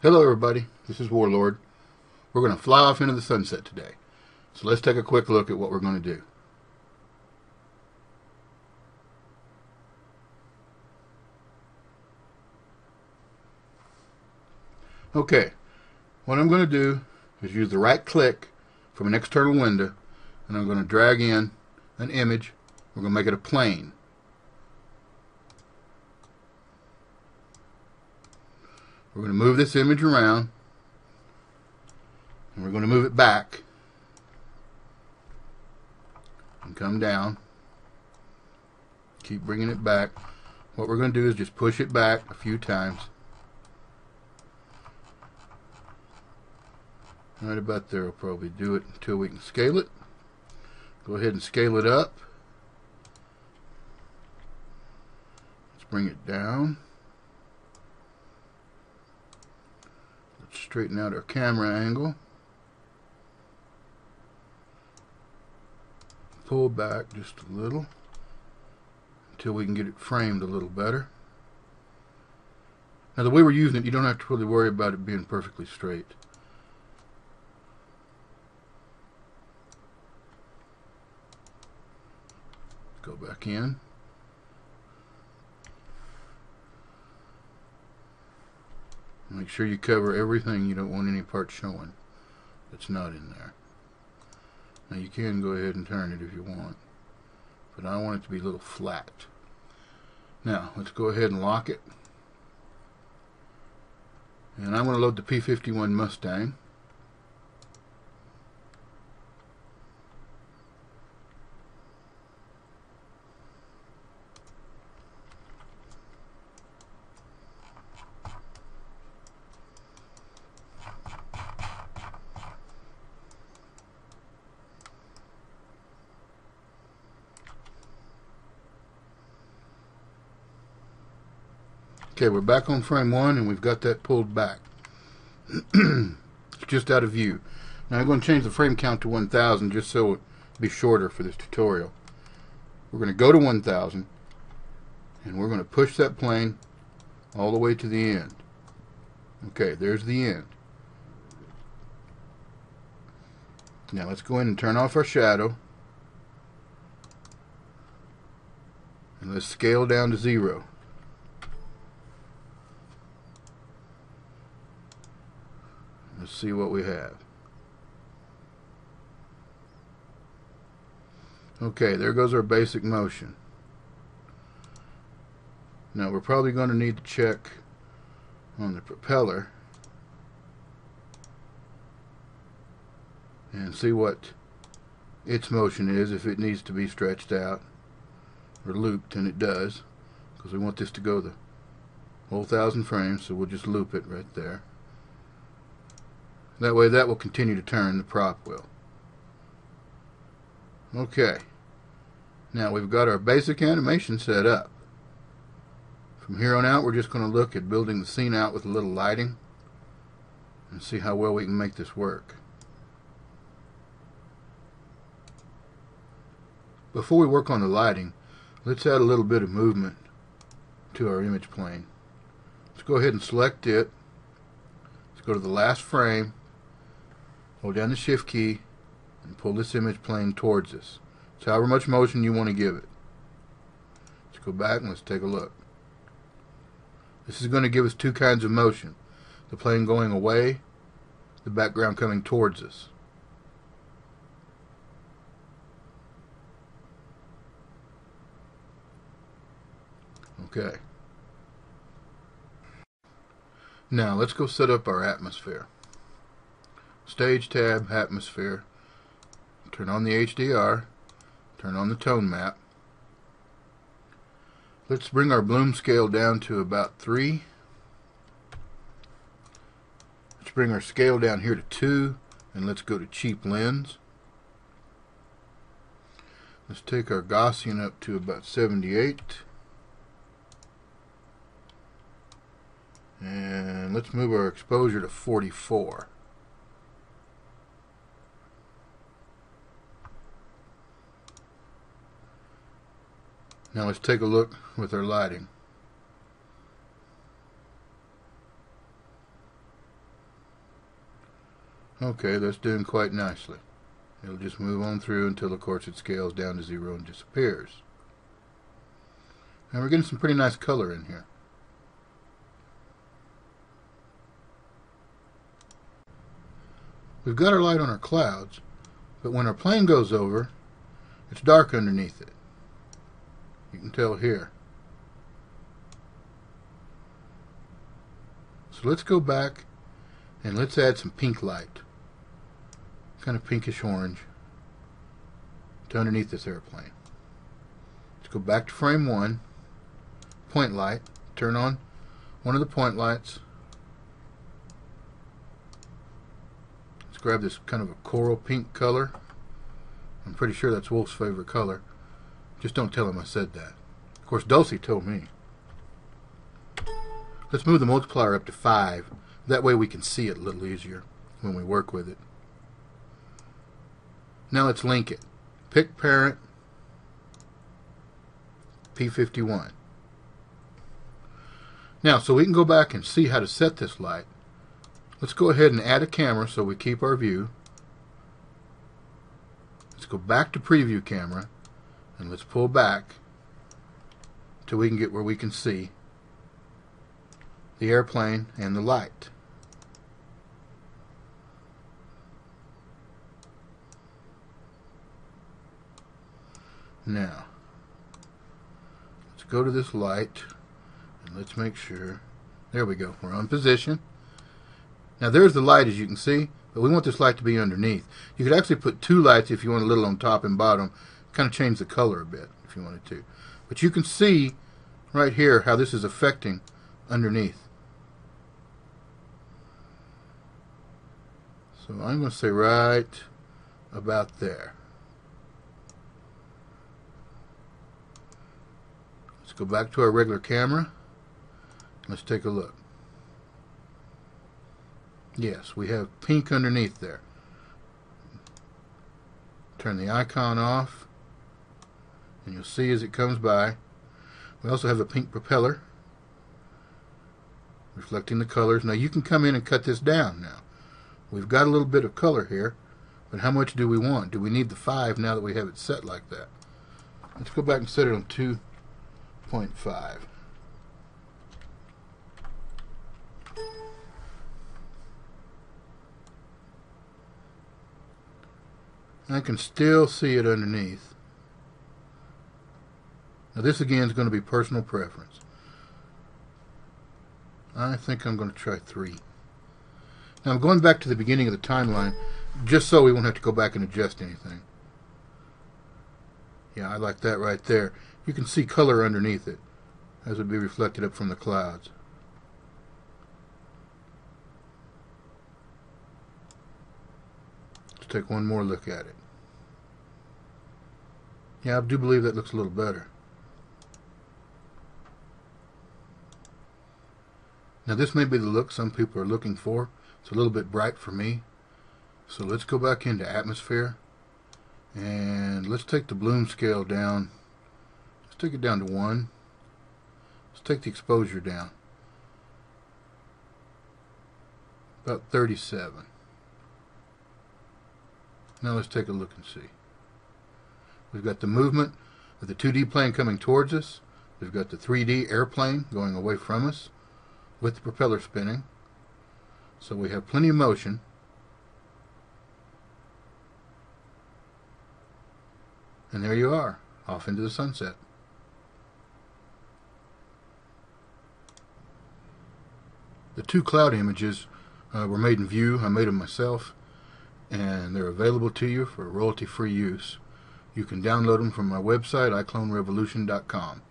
Hello everybody, this is Warlord. We're going to fly off into the sunset today. So let's take a quick look at what we're going to do. Okay, what I'm going to do is use the right click from an external window, and I'm going to drag in an image. We're going to make it a plane. We're going to move this image around, and we're going to move it back and come down. Keep bringing it back. What we're going to do is just push it back a few times. Right about there will probably do it until we can scale it. Go ahead and scale it up. Let's bring it down. Let's straighten out our camera angle. Pull back just a little until we can get it framed a little better. Now the way we're using it, you don't have to really worry about it being perfectly straight. Go back in. Make sure you cover everything. You don't want any part showing that's not in there. Now you can go ahead and turn it if you want, but I want it to be a little flat. Now let's go ahead and lock it. And I'm going to load the P-51 Mustang. Okay, we're back on frame 1 and we've got that pulled back. It's just out of view. Now I'm going to change the frame count to 1000 just so it'll be shorter for this tutorial. We're going to go to 1000 and we're going to push that plane all the way to the end. Okay, there's the end. Now let's go in and turn off our shadow. And let's scale down to 0. Let's see what we have. Okay, there goes our basic motion. Now we're probably going to need to check on the propeller and see what its motion is, if it needs to be stretched out or looped, and it does, because we want this to go the whole 1000 frames, so we'll just loop it right there. That way that will continue to turn, the prop will. Okay, now we've got our basic animation set up. From here on out we're just going to look at building the scene out with a little lighting and see how well we can make this work. Before we work on the lighting, let's add a little bit of movement to our image plane. Let's go ahead and select it. Let's go to the last frame. Hold down the shift key and pull this image plane towards us. So however much motion you want to give it. Let's go back and let's take a look. This is going to give us two kinds of motion. The plane going away, the background coming towards us. Okay. Now let's go set up our atmosphere. Stage tab, atmosphere, turn on the HDR, turn on the tone map. Let's bring our bloom scale down to about 3. Let's bring our scale down here to 2, and let's go to cheap lens. Let's take our Gaussian up to about 78. And let's move our exposure to 44. Now let's take a look with our lighting. Okay, that's doing quite nicely. It'll just move on through until, of course, it scales down to 0 and disappears. And we're getting some pretty nice color in here. We've got our light on our clouds, but when our plane goes over, it's dark underneath it. You can tell here. So let's go back and let's add some pink light. Kind of pinkish orange to underneath this airplane. Let's go back to frame 1, point light, turn on one of the point lights. Let's grab this kind of a coral pink color. I'm pretty sure that's Wolf's favorite color. Just don't tell him I said that. Of course, Dulcie told me. Let's move the multiplier up to 5. That way we can see it a little easier when we work with it. Now let's link it. Pick parent, P-51. Now, so we can go back and see how to set this light, let's go ahead and add a camera so we keep our view. Let's go back to preview camera and let's pull back till we can get where we can see the airplane and the light. Now, let's go to this light and let's make sure. There we go. We're on position. Now there's the light, as you can see, but we want this light to be underneath. You could actually put 2 lights if you want, a little on top and bottom. Kind of change the color a bit if you wanted to. But you can see right here how this is affecting underneath. So I'm going to say right about there. Let's go back to our regular camera. Let's take a look. Yes, we have pink underneath there. Turn the icon off, and you'll see as it comes by. We also have a pink propeller reflecting the colors. Now you can come in and cut this down now. We've got a little bit of color here, but how much do we want? Do we need the 5 now that we have it set like that? Let's go back and set it on 2.5. I can still see it underneath. Now this again is going to be personal preference. I think I'm going to try 3. Now I'm going back to the beginning of the timeline just so we won't have to go back and adjust anything. Yeah, I like that right there. You can see color underneath it as would be reflected up from the clouds. Let's take one more look at it. Yeah, I do believe that looks a little better. Now this may be the look some people are looking for. It's a little bit bright for me. So let's go back into atmosphere and let's take the bloom scale down. Let's take it down to 1. Let's take the exposure down. About 37. Now let's take a look and see. We've got the movement of the 2D plane coming towards us. We've got the 3D airplane going away from us with the propeller spinning. So we have plenty of motion. And there you are, off into the sunset. The 2 cloud images were made in View. I made them myself, and they're available to you for royalty-free use. You can download them from my website, iCloneRevolution.com.